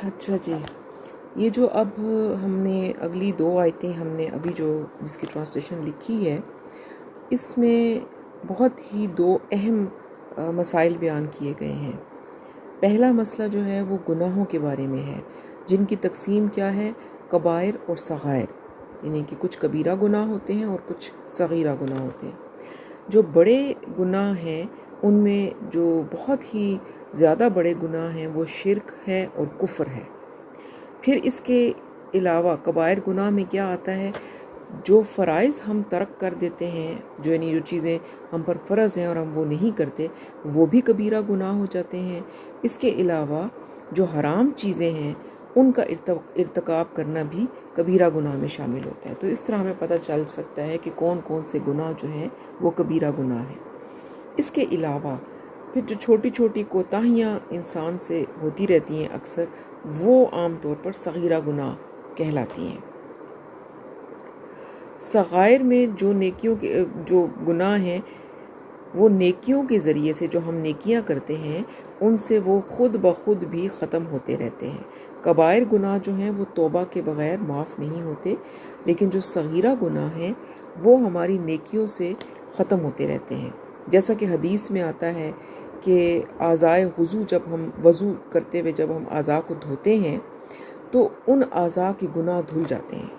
اچھا جی، یہ جو اب ہم نے اگلی 2 آیتیں ہم نے ابھی جو جس کی ٹرانسلیشن لکھی ہے، اس میں بہت ہی 2 اہم مسائل بیان کیے گئے ہیں۔ پہلا مسئلہ جو ہے وہ گناہوں کے بارے میں ہے، جن کی تقسیم کیا ہے؟ کبائر اور صغائر، یعنی کہ کچھ کبیرہ گناہ ہوتے ہیں اور کچھ صغیرہ گناہ ہوتے ہیں۔ جو بڑے گناہ ہیں ان میں جو بہت ہی زیادہ بڑے گناہ ہیں وہ شرک ہے اور کفر ہے۔ پھر اس کے علاوہ کبائر گناہ میں کیا آتا ہے؟ جو فرائض ہم ترک کر دیتے ہیں، جو چیزیں ہم پر فرض ہیں اور ہم وہ نہیں کرتے، وہ بھی کبیرہ گناہ ہو جاتے ہیں۔ اس کے علاوہ جو حرام چیزیں ہیں ان کا ارتکاب کرنا بھی کبیرہ گناہ میں شامل ہوتا ہے۔ تو اس طرح ہمیں پتہ چل سکتا ہے کہ کون کون سے گناہ جو ہیں وہ کبیرہ گناہ ہیں۔ اس کے علاوہ پھر جو چھوٹی چھوٹی کوتاہیاں انسان سے ہوتی رہتی ہیں اکثر، وہ عام طور پر صغیرہ گناہ کہلاتی ہیں۔ صغائر میں جو گناہ ہیں وہ نیکیوں کے ذریعے سے جو ہم نیکیاں کرتے ہیں ان سے وہ خود بخود بھی ختم ہوتے رہتے ہیں۔ کبائر گناہ جو ہیں وہ توبہ کے بغیر معاف نہیں ہوتے، لیکن جو صغیرہ گناہ ہیں وہ ہماری نیکیوں سے ختم ہوتے رہتے ہیں۔ جیسا کہ حدیث میں آتا ہے کہ اعضائے وضو کرتے ہوئے جب ہم اعضاء کو دھوتے ہیں تو ان اعضاء کے گناہ دھل جاتے ہیں۔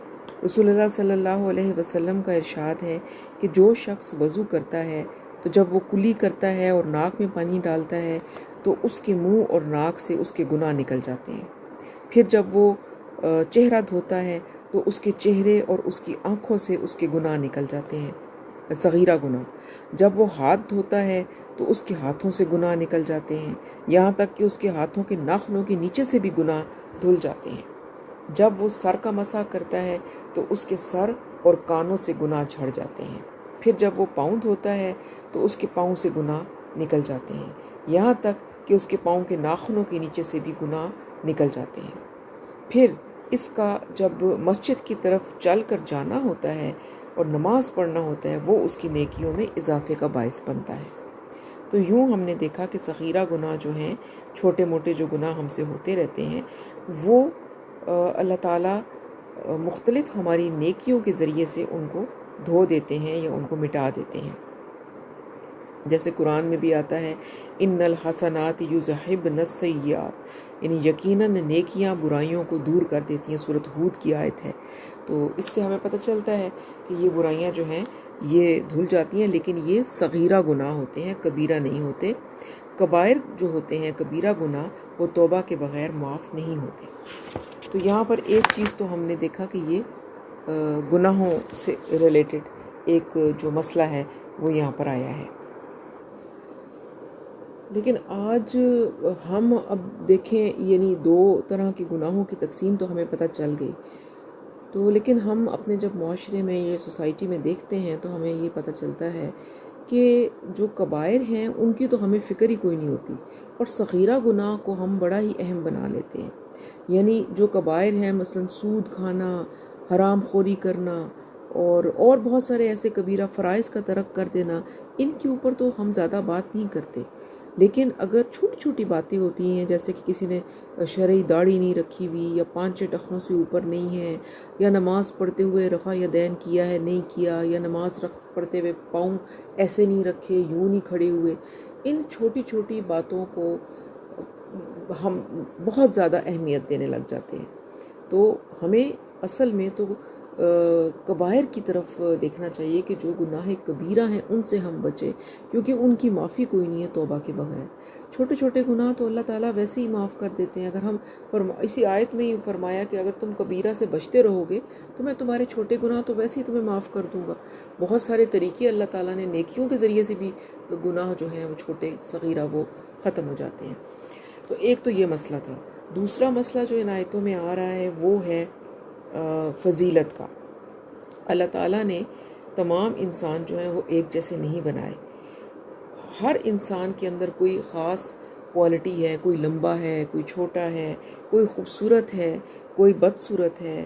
رسول اللہ صلی اللہ علیہ وسلم کا ارشاد ہے کہ جو شخص وضو کرتا ہے تو جب وہ کلی کرتا ہے اور ناک میں پانی ڈالتا ہے تو اس کے منہ اور ناک سے اس کے گناہ نکل جاتے ہیں۔ پھر جب وہ چہرہ دھوتا ہے تو اس کے چہرے اور اس کی آنکھوں سے اس کے گناہ نکل جاتے ہیں، صغیرہ گناہ۔ جب وہ ہاتھ دھوتا ہے تو اس کے ہاتھوں سے گناہ نکل جاتے ہیں، یہاں تک کہ اس کے ہاتھوں کے ناخنوں کے نیچے سے بھی گناہ دھل جاتے ہیں۔ جب وہ سر کا مسح کرتا ہے تو اس کے سر اور کانوں سے گناہ جھڑ جاتے ہیں۔ پھر جب وہ پاؤں دھوتا ہے تو اس کے پاؤں سے گناہ نکل جاتے ہیں، یہاں تک کہ اس کے پاؤں کے ناخنوں کے نیچے سے بھی گناہ نکل جاتے ہیں۔ پھر اس کا جب مسجد کی طرف چل کر جانا ہوتا ہے اور نماز پڑھنا ہوتا ہے وہ اس کی نیکیوں میں اضافے کا باعث بنتا ہے۔ تو یوں ہم نے دیکھا کہ صغیرہ گناہ جو ہیں، چھوٹے موٹے جو گناہ ہم سے ہوتے رہتے ہیں، وہ اللہ تعالیٰ مختلف ہماری نیکیوں کے ذریعے سے ان کو دھو دیتے ہیں یا ان کو مٹا دیتے ہیں۔ جیسے قرآن میں بھی آتا ہے ان الحسنات یذہبن السیئات، یعنی یقیناً نیکیاں برائیوں کو دور کر دیتی ہیں۔ سورۃ ہود کی آیت ہے۔ تو اس سے ہمیں پتہ چلتا ہے کہ یہ برائیاں جو ہیں یہ دھل جاتی ہیں، لیکن یہ صغیرہ گناہ ہوتے ہیں، کبیرہ نہیں ہوتے۔ کبائر جو ہوتے ہیں، کبیرہ گناہ، وہ توبہ کے بغیر معاف نہیں ہوتے۔ تو یہاں پر ایک چیز تو ہم نے دیکھا کہ یہ گناہوں سے ریلیٹڈ ایک جو مسئلہ ہے وہ یہاں پر آیا ہے۔ لیکن آج ہم اب دیکھیں، یعنی 2 طرح کے گناہوں کی تقسیم تو ہمیں پتہ چل گئی، تو لیکن ہم اپنے جب معاشرے میں یا سوسائٹی میں دیکھتے ہیں تو ہمیں یہ پتہ چلتا ہے کہ جو کبائر ہیں ان کی تو ہمیں فکر ہی کوئی نہیں ہوتی، اور صغیرہ گناہ کو ہم بڑا ہی اہم بنا لیتے ہیں۔ یعنی جو کبائر ہیں، مثلا سود کھانا، حرام خوری کرنا اور بہت سارے ایسے کبیرہ فرائض کا ترک کر دینا، ان کے اوپر تو ہم زیادہ بات نہیں کرتے۔ لیکن اگر چھوٹی چھوٹی باتیں ہوتی ہیں، جیسے کہ کسی نے شرعی داڑھی نہیں رکھی ہوئی، یا 5 ٹخنوں سے اوپر نہیں ہے، یا نماز پڑھتے ہوئے رفع یدین کیا ہے نہیں کیا، یا نماز پڑھتے ہوئے پاؤں ایسے نہیں رکھے، یوں نہیں کھڑے ہوئے، ان چھوٹی چھوٹی باتوں کو ہم بہت زیادہ اہمیت دینے لگ جاتے ہیں۔ تو ہمیں اصل میں تو کبائر کی طرف دیکھنا چاہیے کہ جو گناہ کبیرہ ہیں ان سے ہم بچیں، کیونکہ ان کی معافی کوئی نہیں ہے توبہ کے بغیر۔ چھوٹے چھوٹے گناہ تو اللہ تعالیٰ ویسے ہی معاف کر دیتے ہیں۔ اگر ہم اسی آیت میں ہی فرمایا کہ اگر تم کبیرہ سے بچتے رہو گے تو میں تمہارے چھوٹے گناہ تو ویسے ہی تمہیں معاف کر دوں گا۔ بہت سارے طریقے اللہ تعالیٰ نے نیکیوں کے ذریعے سے بھی گناہ جو ہیں وہ چھوٹے صغیرہ وہ ختم ہو جاتے ہیں۔ تو ایک تو یہ مسئلہ تھا۔ دوسرا مسئلہ جو ان آیتوں میں آ رہا ہے وہ ہے فضیلت کا۔ اللہ تعالیٰ نے تمام انسان جو ہیں وہ ایک جیسے نہیں بنائے۔ ہر انسان کے اندر کوئی خاص کوالٹی ہے، کوئی لمبا ہے، کوئی چھوٹا ہے، کوئی خوبصورت ہے، کوئی بدصورت ہے۔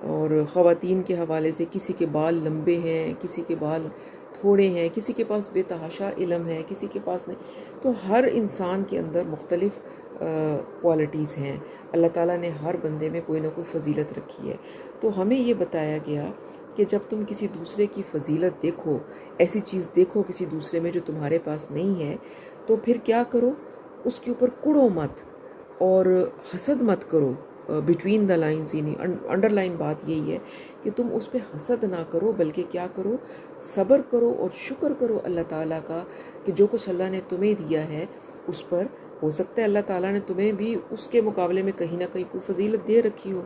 اور خواتین کے حوالے سے کسی کے بال لمبے ہیں، کسی کے بال تھوڑے ہیں، کسی کے پاس بے تحاشا علم ہے، کسی کے پاس نہیں۔ تو ہر انسان کے اندر مختلف کوالٹیز ہیں، اللہ تعالیٰ نے ہر بندے میں کوئی نہ کوئی فضیلت رکھی ہے۔ تو ہمیں یہ بتایا گیا کہ جب تم کسی دوسرے کی فضیلت دیکھو، ایسی چیز دیکھو کسی دوسرے میں جو تمہارے پاس نہیں ہے، تو پھر کیا کرو، اس کے اوپر کڑو مت اور حسد مت کرو۔ بٹوین دا لائنز، یعنی انڈر لائن بات یہی ہے کہ تم اس پہ حسد نہ کرو، بلکہ کیا کرو، صبر کرو اور شکر کرو اللہ تعالیٰ کا کہ جو کچھ اللہ نے تمہیں دیا ہے اس پر ہو سکتا ہے اللہ تعالیٰ نے تمہیں بھی اس کے مقابلے میں کہیں نہ کہیں کوئی فضیلت دے رکھی ہو،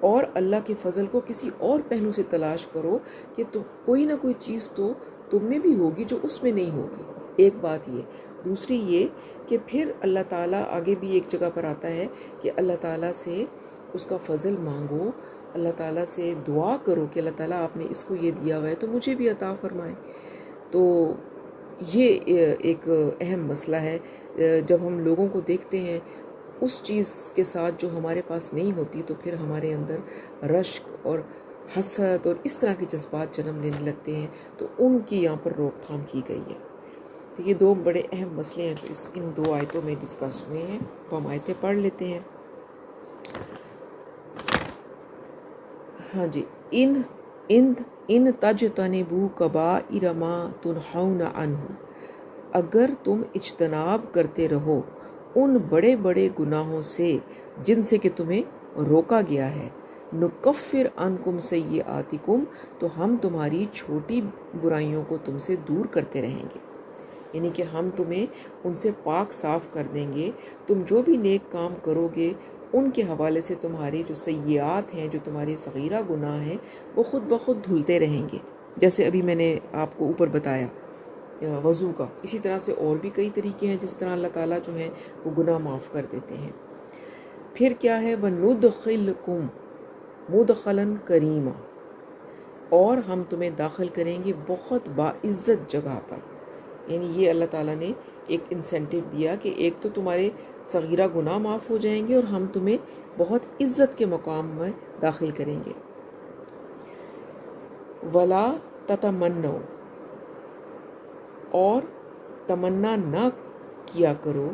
اور اللہ کے فضل کو کسی اور پہلو سے تلاش کرو کہ کوئی نہ کوئی چیز تو تم میں بھی ہوگی جو اس میں نہیں ہوگی۔ ایک بات یہ، دوسری یہ کہ پھر اللہ تعالیٰ آگے بھی ایک جگہ پر آتا ہے کہ اللہ تعالیٰ سے اس کا فضل مانگو، اللہ تعالیٰ سے دعا کرو کہ اللہ تعالیٰ آپ نے اس کو یہ دیا ہوا ہے تو مجھے بھی عطا فرمائے۔ تو یہ ایک اہم مسئلہ ہے، جب ہم لوگوں کو دیکھتے ہیں اس چیز کے ساتھ جو ہمارے پاس نہیں ہوتی تو پھر ہمارے اندر رشک اور حسد اور اس طرح کے جذبات جنم لینے لگتے ہیں، تو ان کی یہاں پر روک تھام کی گئی ہے۔ تو یہ دو بڑے اہم مسئلے ہیں جو ان دو آیتوں میں ڈسکس ہوئے ہیں۔ تو ہم آیتیں پڑھ لیتے ہیں۔ ہاں جی، ان تجتنبوا کبائر ما تنہون عنہ، اگر تم اجتناب کرتے رہو ان بڑے بڑے گناہوں سے جن سے کہ تمہیں روکا گیا ہے، نکفر عنکم سیئاتکم، تو ہم تمہاری چھوٹی برائیوں کو تم سے دور کرتے رہیں گے، یعنی کہ ہم تمہیں ان سے پاک صاف کر دیں گے۔ تم جو بھی نیک کام کرو گے ان کے حوالے سے تمہاری جو سیئات ہیں، جو تمہاری صغیرہ گناہ ہیں، وہ خود بخود دھلتے رہیں گے، جیسے ابھی میں نے آپ کو اوپر بتایا وضو کا۔ اسی طرح سے اور بھی کئی طریقے ہیں جس طرح اللہ تعالیٰ جو ہیں وہ گناہ معاف کر دیتے ہیں۔ پھر کیا ہے، وَنُدْخِلْكُمْ مُدْخَلًا كَرِيمًا، اور ہم تمہیں داخل کریں گے بہت باعزت جگہ پر۔ یعنی یہ اللہ تعالیٰ نے ایک انسینٹیو دیا کہ ایک تو تمہارے صغیرہ گناہ معاف ہو جائیں گے اور ہم تمہیں بہت عزت کے مقام میں داخل کریں گے۔ وَلَا تَتَمَنَّوْا، اور تمنا نہ کیا کرو،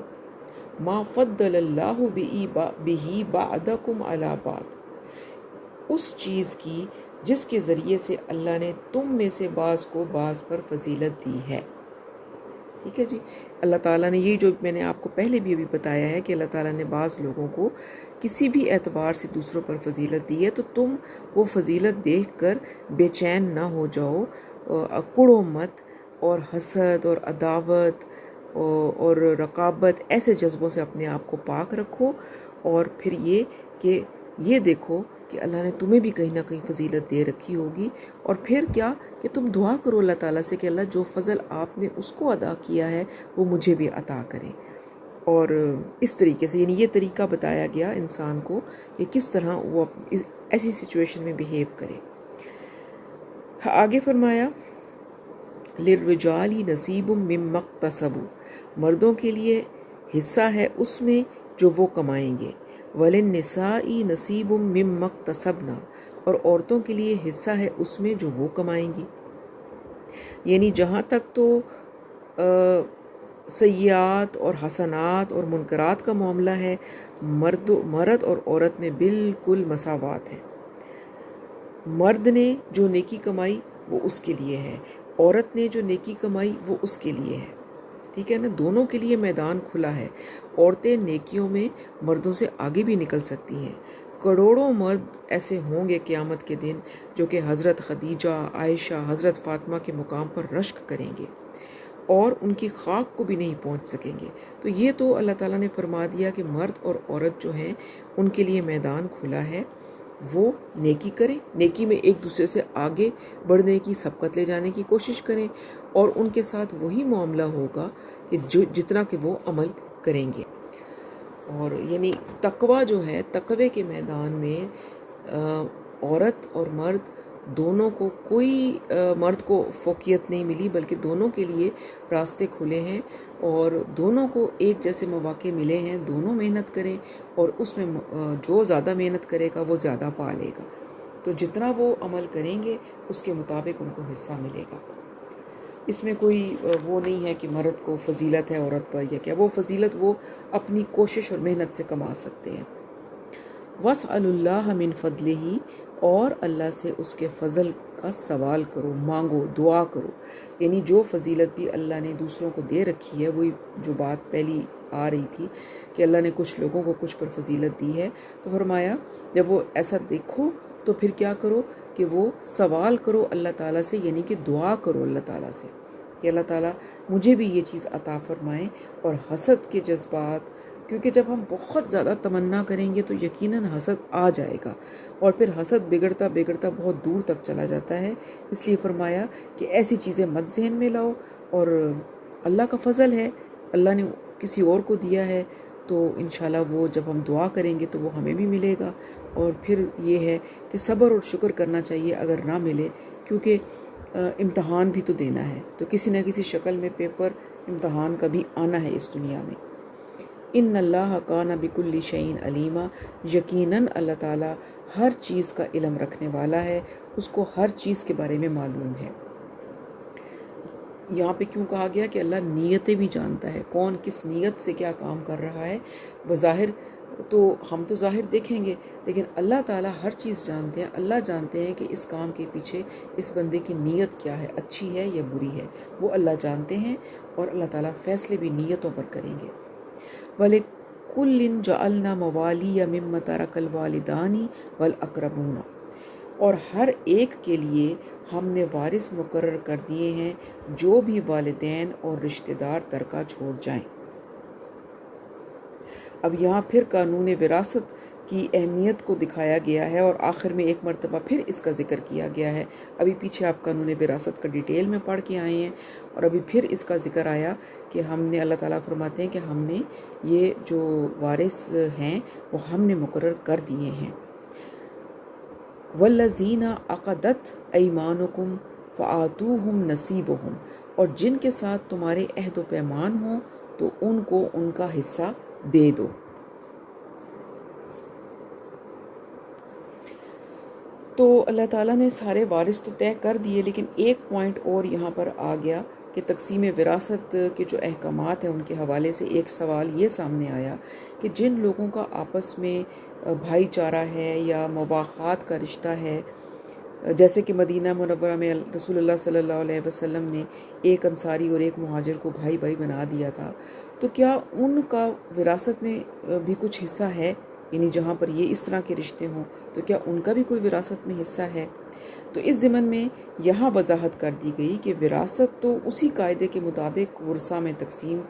ما فضل اللہ بہ بعضکم علی بعض، اس چیز کی جس کے ذریعے سے اللہ نے تم میں سے بعض کو بعض پر فضیلت دی ہے۔ ٹھیک ہے جی، اللہ تعالیٰ نے یہ جو میں نے آپ کو پہلے بھی ابھی بتایا ہے کہ اللہ تعالیٰ نے بعض لوگوں کو کسی بھی اعتبار سے دوسروں پر فضیلت دی ہے، تو تم وہ فضیلت دیکھ کر بے چین نہ ہو جاؤ، کڑو مت، اور حسد اور عداوت اور رقابت ایسے جذبوں سے اپنے آپ کو پاک رکھو، اور پھر یہ کہ یہ دیکھو کہ اللہ نے تمہیں بھی کہیں نہ کہیں فضیلت دے رکھی ہوگی، اور پھر کیا کہ تم دعا کرو اللہ تعالیٰ سے کہ اللہ جو فضل آپ نے اس کو ادا کیا ہے وہ مجھے بھی عطا کریں۔ اور اس طریقے سے، یعنی یہ طریقہ بتایا گیا انسان کو کہ کس طرح وہ ایسی سچویشن میں بیہیو کرے۔ آگے فرمایا، لِلرِّجَالِ نَصِیبٌ مِّمَّا اکْتَسَبُوا، مردوں کے لیے حصہ ہے اس میں جو وہ کمائیں گے، وَلِلنِّسَاءِ نَصِیبٌ مِّمَّا اکْتَسَبْنَا، اور عورتوں کے لیے حصہ ہے اس میں جو وہ کمائیں گی۔ یعنی جہاں تک تو سیئات اور حسنات اور منکرات کا معاملہ ہے، مرد اور عورت میں بالکل مساوات ہے۔ مرد نے جو نیکی کمائی وہ اس کے لیے ہے، عورت نے جو نیکی کمائی وہ اس کے لیے ہے۔ ٹھیک ہے نا، دونوں کے لیے میدان کھلا ہے۔ عورتیں نیکیوں میں مردوں سے آگے بھی نکل سکتی ہیں۔ کروڑوں مرد ایسے ہوں گے قیامت کے دن جو کہ حضرت خدیجہ، عائشہ، حضرت فاطمہ کے مقام پر رشک کریں گے اور ان کی خاک کو بھی نہیں پہنچ سکیں گے۔ تو یہ تو اللہ تعالیٰ نے فرما دیا کہ مرد اور عورت جو ہیں ان کے لیے میدان کھلا ہے، وہ نیکی کریں، نیکی میں ایک دوسرے سے آگے بڑھنے کی، سبقت لے جانے کی کوشش کریں، اور ان کے ساتھ وہی معاملہ ہوگا کہ جتنا کہ وہ عمل کریں گے۔ اور یعنی تقوی جو ہے، تقوی کے میدان میں عورت اور مرد دونوں کو کوئی مرد کو فوقیت نہیں ملی، بلکہ دونوں کے لیے راستے کھلے ہیں اور دونوں کو ایک جیسے مواقع ملے ہیں۔ دونوں محنت کریں، اور اس میں جو زیادہ محنت کرے گا وہ زیادہ پا لے گا۔ تو جتنا وہ عمل کریں گے اس کے مطابق ان کو حصہ ملے گا۔ اس میں کوئی وہ نہیں ہے کہ مرد کو فضیلت ہے عورت پر یا کیا، وہ فضیلت وہ اپنی کوشش اور محنت سے کما سکتے ہیں۔ وَاسْأَلُوا اللَّهَ مِن فَضْلِهِ، اور اللہ سے اس کے فضل کا سوال کرو، مانگو، دعا کرو۔ یعنی جو فضیلت بھی اللہ نے دوسروں کو دے رکھی ہے، وہی جو بات پہلی آ رہی تھی کہ اللہ نے کچھ لوگوں کو کچھ پر فضیلت دی ہے، تو فرمایا جب وہ ایسا دیکھو تو پھر کیا کرو کہ وہ سوال کرو اللہ تعالیٰ سے، یعنی کہ دعا کرو اللہ تعالیٰ سے کہ اللہ تعالیٰ مجھے بھی یہ چیز عطا فرمائیں۔ اور حسد کے جذبات، کیونکہ جب ہم بہت زیادہ تمنا کریں گے تو یقیناً حسد آ جائے گا، اور پھر حسد بگڑتا بگڑتا بہت دور تک چلا جاتا ہے۔ اس لیے فرمایا کہ ایسی چیزیں مت ذہن میں لاؤ، اور اللہ کا فضل ہے، اللہ نے کسی اور کو دیا ہے تو انشاءاللہ وہ جب ہم دعا کریں گے تو وہ ہمیں بھی ملے گا۔ اور پھر یہ ہے کہ صبر اور شکر کرنا چاہیے اگر نہ ملے، کیونکہ امتحان بھی تو دینا ہے، تو کسی نہ کسی شکل میں پیپر امتحان کا بھی آنا ہے اس دنیا میں۔ ان اللہ کان بکل شیء علیما، یقیناً اللہ تعالیٰ ہر چیز کا علم رکھنے والا ہے، اس کو ہر چیز کے بارے میں معلوم ہے۔ یہاں پہ کیوں کہا گیا کہ اللہ نیتیں بھی جانتا ہے، کون کس نیت سے کیا کام کر رہا ہے۔ بظاہر تو ہم تو ظاہر دیکھیں گے، لیکن اللہ تعالیٰ ہر چیز جانتے ہیں۔ اللہ جانتے ہیں کہ اس کام کے پیچھے اس بندے کی نیت کیا ہے، اچھی ہے یا بری ہے، وہ اللہ جانتے ہیں، اور اللہ تعالیٰ فیصلے بھی نیتوں پر کریں گے۔ وَلِكُلٍّ جَعَلْنَا مَوَالِيَ مِمَّا تَرَكَ الْوَالِدَانِ وَالْأَقْرَبُونَ، اور ہر ایک کے لیے ہم نے وارث مقرر کر دیے ہیں جو بھی والدین اور رشتہ دار ترکہ چھوڑ جائیں۔ اب یہاں پھر قانون وراثت کی اہمیت کو دکھایا گیا ہے، اور آخر میں ایک مرتبہ پھر اس کا ذکر کیا گیا ہے۔ ابھی پیچھے آپ قانون وراثت کا ڈیٹیل میں پڑھ کے آئے ہیں، اور ابھی پھر اس کا ذکر آیا کہ ہم نے، اللہ تعالیٰ فرماتے ہیں کہ ہم نے یہ جو وارث ہیں وہ ہم نے مقرر کر دیے ہیں۔ وَالَّذِينَ عَقَدَتْ أَيْمَانُكُمْ فَآتُوهُمْ نَصِيبَهُمْ، اور جن کے ساتھ تمہارے عہد و پیمان ہوں تو ان کو ان کا حصہ دے دو۔ تو اللہ تعالیٰ نے سارے وارث تو طے کر دیے، لیکن ایک پوائنٹ اور یہاں پر آ گیا کہ تقسیم وراثت کے جو احکامات ہیں ان کے حوالے سے ایک سوال یہ سامنے آیا کہ جن لوگوں کا آپس میں بھائی چارہ ہے یا مواخات کا رشتہ ہے، جیسے کہ مدینہ منورہ میں رسول اللہ صلی اللہ علیہ وسلم نے ایک انصاری اور ایک مہاجر کو بھائی بھائی بنا دیا تھا، تو کیا ان کا وراثت میں بھی کچھ حصہ ہے؟ یعنی جہاں پر یہ اس طرح کے رشتے ہوں تو کیا ان کا بھی کوئی وراثت میں حصہ ہے؟ تو اس ضمن میں یہاں وضاحت کر دی گئی کہ وراثت تو اسی قاعدے کے مطابق ورثہ میں تقسیم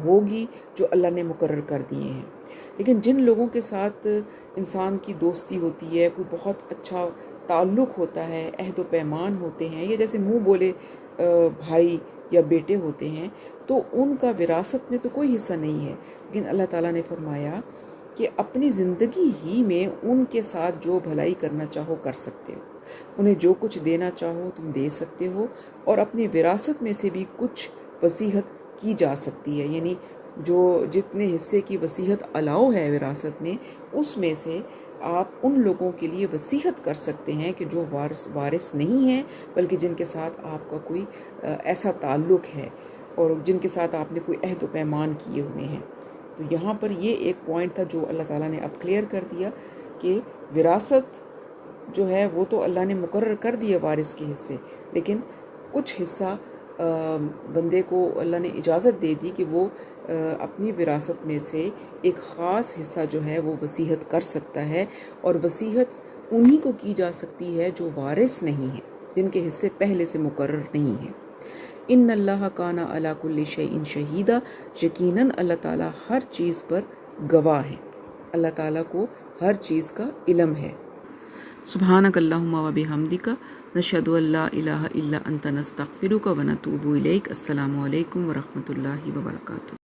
ہوگی جو اللہ نے مقرر کر دیے ہیں، لیکن جن لوگوں کے ساتھ انسان کی دوستی ہوتی ہے، کوئی بہت اچھا تعلق ہوتا ہے، عہد و پیمان ہوتے ہیں، یا جیسے منہ بولے بھائی یا بیٹے ہوتے ہیں، تو ان کا وراثت میں تو کوئی حصہ نہیں ہے۔ لیکن اللہ تعالیٰ نے فرمایا کہ اپنی زندگی ہی میں ان کے ساتھ جو بھلائی کرنا چاہو کر سکتے ہو، انہیں جو کچھ دینا چاہو تم دے سکتے ہو، اور اپنی وراثت میں سے بھی کچھ وصیت کی جا سکتی ہے، یعنی جو جتنے حصے کی وصیت الاؤ ہے وراثت میں، اس میں سے آپ ان لوگوں کے لیے وصیت کر سکتے ہیں کہ جو وارث نہیں ہیں، بلکہ جن کے ساتھ آپ کا کوئی ایسا تعلق ہے اور جن کے ساتھ آپ نے کوئی عہد و پیمان کیے ہوئے ہیں۔ تو یہاں پر یہ ایک پوائنٹ تھا جو اللہ تعالیٰ نے اب کلیئر کر دیا کہ وراثت جو ہے وہ تو اللہ نے مقرر کر دیا وارث کے حصے، لیکن کچھ حصہ بندے کو اللہ نے اجازت دے دی کہ وہ اپنی وراثت میں سے ایک خاص حصہ جو ہے وہ وصیت کر سکتا ہے، اور وصیت انہی کو کی جا سکتی ہے جو وارث نہیں ہیں، جن کے حصے پہلے سے مقرر نہیں ہیں۔ ان اللہ کان علی کل شیء شہیدا، یقیناً اللہ تعالیٰ ہر چیز پر گواہ ہے، اللہ تعالیٰ کو ہر چیز کا علم ہے۔ سبحانک اللہم و بحمدک، نشہد ان لا الہ الا انت، نستغفرک و نتوب الیک۔ السلام علیکم ورحمۃ اللہ وبرکاتہ۔